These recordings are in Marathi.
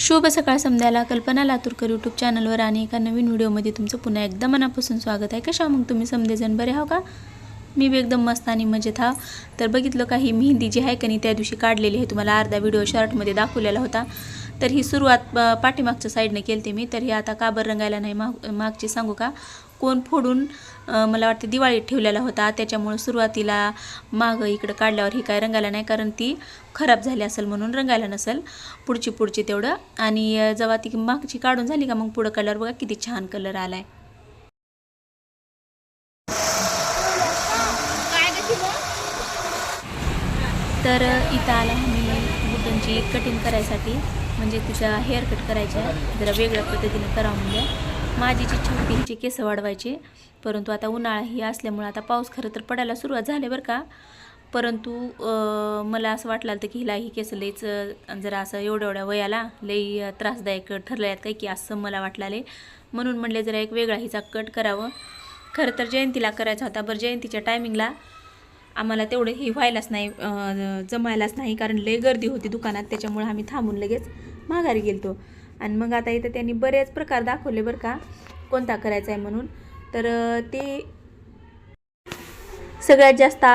शुभ सकाळ समध्याला कल्पना लातूरकर यूट्यूब चॅनलवर आणि एका नवीन व्हिडिओमध्ये तुमचं पुन्हा एकदा मनापासून स्वागत आहे। कशा मग तुम्ही समजेजण बरे हो का? मी भी एकदम मस्त आणि मजेत हा। तर बघितलं का ही मेहंदी जी आहे का नाही त्या दिवशी काढलेली आहे, तुम्हाला अर्धा व्हिडिओ शॉर्टमध्ये दाखवलेला होता। तर ही सुरुवात पाठीमागच्या साईडने केलते मी। तर ही आता काबर रंगायला नाही मागची सांगू का, कोण फोडून मला वाटते दिवाळीत ठेवलेला होता, त्याच्यामुळे सुरुवातीला माग इकडे काढल्यावर ही काय रंगायला नाही, कारण ती खराब झाली असेल म्हणून रंगायला नसेल। पुढची तेवढं, आणि जेव्हा ती मागची काढून झाली का मग पुढं कलर बघा किती छान कलर आलाय। तर इथं आला मी बुटांची कटिंग करायसाठी, म्हणजे तिचा हेअर कट करायचा जरा वेगळ्या पद्धतीने करावं म्हणजे। माझी जी इच्छा होती हिचे केस वाढवायचे, परंतु आता उन्हाळा ही असल्यामुळे आता पाऊस खरं तर पडायला सुरुवात झाली बरं का, परंतु मला असं वाटलं की हिला ही केस लईच जरा असं एवढ्या वयाला लई त्रासदायक ठरले काही की असं मला वाटलं, म्हणून म्हणले जरा एक वेगळा हिचा कट करावं। खरं तर जयंतीला करायचा होता, बरं जयंतीच्या टायमिंगला आम्हाला तेवढं ही व्हायलाच नाही, जमायलाच नाही, कारण लई गर्दी होती दुकानात, त्याच्यामुळे आम्ही थांबून लगेच माघारी गेलतो। आणि मग आता इथं त्यांनी बरेच प्रकार दाखवले बरं का कोणता करायचा आहे म्हणून। तर ते सगळ्यात जास्त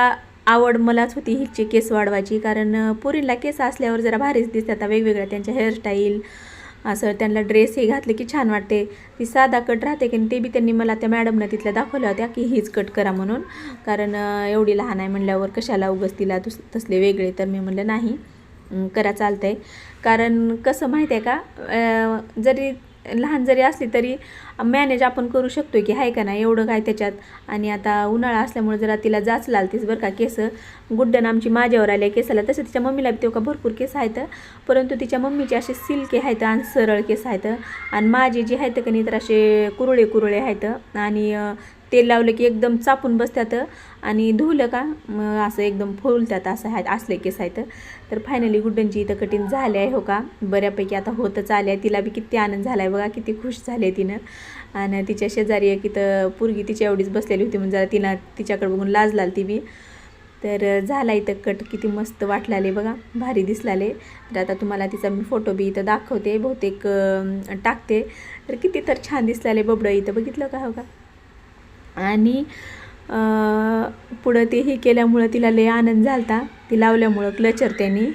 आवड मलाच होती हिचे केस वाढवायची, कारण पुरीला केस असल्यावर जरा भारीच दिसतात वेगवेगळ्या त्यांच्या हेअरस्टाईल, असं त्यांना ड्रेस हे घातले की छान वाटते। ती साधा कट राहते की ते बी त्यांनी मला त्या मॅडमनं तिथल्या दाखवल्या होत्या की हीच कट करा म्हणून, कारण एवढी लहान आहे म्हणल्यावर कशाला उगाच तिला तसले वेगळे। तर मी म्हणलं नाही करा चालतंय, कारण कसं माहिती आहे का, जरी लहान जरी असली तरी मॅनेज आपण करू शकतो की आहे का नाही, एवढं काय त्याच्यात। आणि आता उन्हाळा असल्यामुळे जरा तिला जाच लागतेच बरं का केस। गुड्डन आमची माझ्यावर आले केसाला, तसं तिच्या मम्मीला बी तेव्हा भरपूर केस आहेत, परंतु तिच्या मम्मीचे असे सिल्की आहेत आणि सरळ केस आहेत, आणि माझे जे आहेत का नाही तर असे कुरळे आहेत, आणि तेल लावलं की एकदम चापून बसतात आणि धुवलं का असं एकदम फुलतात, असं आहेत असले केस आहेत। तर फायनली गुड्डनची इथं कटिंग झाली आहे हो का, बऱ्यापैकी आता होतच आले आहे। तिला बी किती आनंद झाला आहे बघा, किती खुश झाले तिनं। आणि तिच्या शेजारी एक इथं पोरगी तिच्या एवढीच बसलेली होती, म्हणजे जरा तिला तिच्याकडे बघून लाज लागली ती बी। तर झाला इथं कट, किती मस्त वाटलाले बघा, भारी दिसलाले। तर आता तुम्हाला तिचा मी फोटो बी इथं दाखवते, बहुतेक टाकते। तर किती तर छान दिसलाले बबडं इथं, बघितलं का हो का। आणि पुढं ते हे केल्यामुळं तिला लय आनंद झालता, ती लावल्यामुळं क्लचर त्यांनी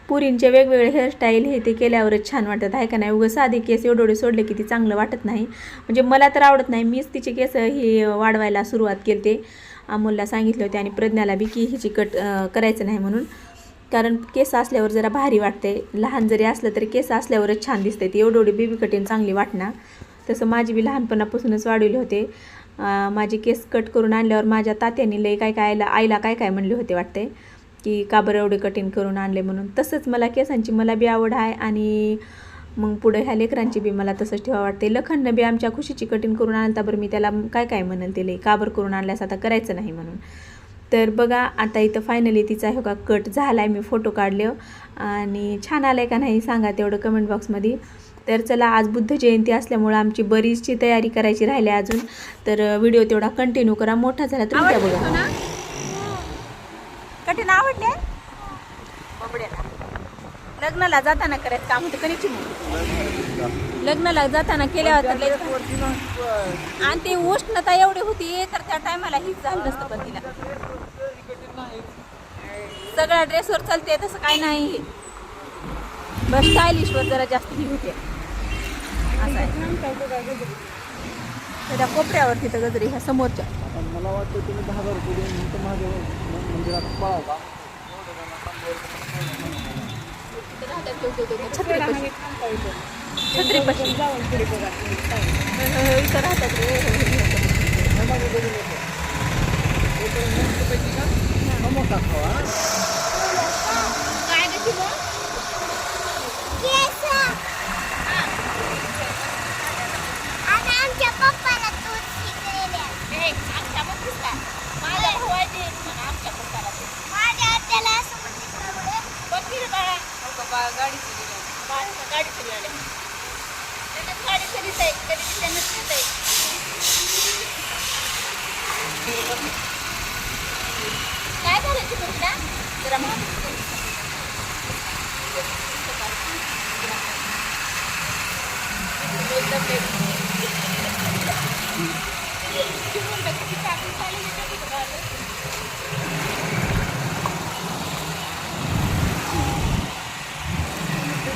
पुरींचे वेगवेगळे हेअरस्टाईल हे ते केल्यावरच छान वाटत आहे का नाही। उगं साधे केस एवढे सोडले की ती चांगलं वाटत नाही, म्हणजे मला तर आवडत नाही। मीच तिचे केस ही वाढवायला सुरुवात केली, ते अमोलला सांगितले होते आणि प्रज्ञाला बी की हिची कट करायचं नाही म्हणून, कारण केस असल्यावर जरा भारी वाटते। लहान जरी असलं तरी केस असल्यावरच छान दिसते, ती एवढी बेबी कटिंग चांगली वाटणार। तसं माझी बी लहानपणापासूनच वाढवले होते। माझे केस कट करून आणल्यावर माझ्या तात्याने लई काय आईला काय म्हणले होते वाटते की का बरं एवढे कटिंग करून आणले म्हणून। तसंच मला केसांची मला बी आवड आहे, आणि मग पुढे ह्या लेकरांची बी मला तसंच ठेवा वाटते। लखननं बी आमच्या खुशीची कटिंग करून आणता, बरं मी त्याला काय म्हणेल ते लई का बरं करून आणल्यास आता करायचं नाही म्हणून। तर बघा आता इथं फायनली तिचा हो का कट झाला आहे, मी फोटो काढले आणि छान आलं आहे का नाही सांगा तेवढं कमेंट बॉक्समध्ये। तर चला, आज बुद्ध जयंती असल्यामुळं आमची बरीचशी तयारी करायची राहिली अजून, तर व्हिडिओ तेवढा कंटिन्यू करा, मोठा झाला तर उद्या बघा। कठीण आवडले बबड्याला, लग्नाला जाताना करायचं काम होतं कणीची, लग्नाला जाताना केल्यावर आणि ते उष्णता एवढी होती तर त्या टायमाला हीच झालं नसतं, पण तिला सगळ्या ड्रेसवर चालते तसं काय नाही, बस स्टायलिशवर जरा जास्त ही होते असं आहे। त्या कोपऱ्यावर तिथं गजरी ह्या समोरच्या, मला वाटतं तुम्ही 10,000 रुपये देऊन माझ्या मंदिरात पळाव का, छत्रीपाशी इथं राहतात काय करायचं तुला जरा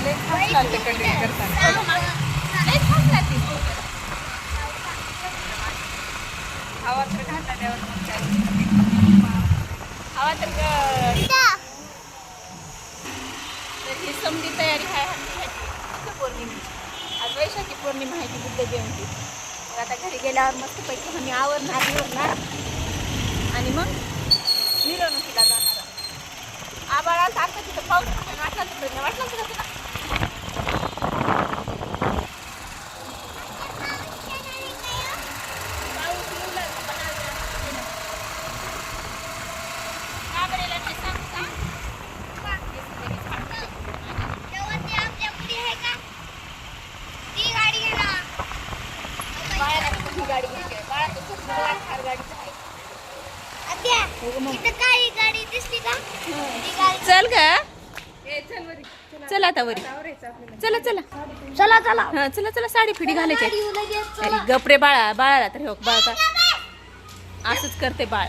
लय छान चालते कंटिन्यू करताना. लय छान लागते. हवा तर घातल्यावर मग काय. हवा तर तर ही समधी तयारी आहे बुद्ध पौर्णिमेची. आज वैशाखी पौर्णिमा आहे की बुद्ध जयंती. मग आता घरी गेल्यावर मस्तपैकी आम्ही आवरणार आणि मग मिरवणुकीला जाणार. आबाळा सारखं तिथं पाऊस वाटलं तुला. चल ग चल आता वरी चला चला चला चला हा चला चला साडी फिडी घालायची. अरे गपरे बाळाला तर हो बाळ का असंच करते बाळ.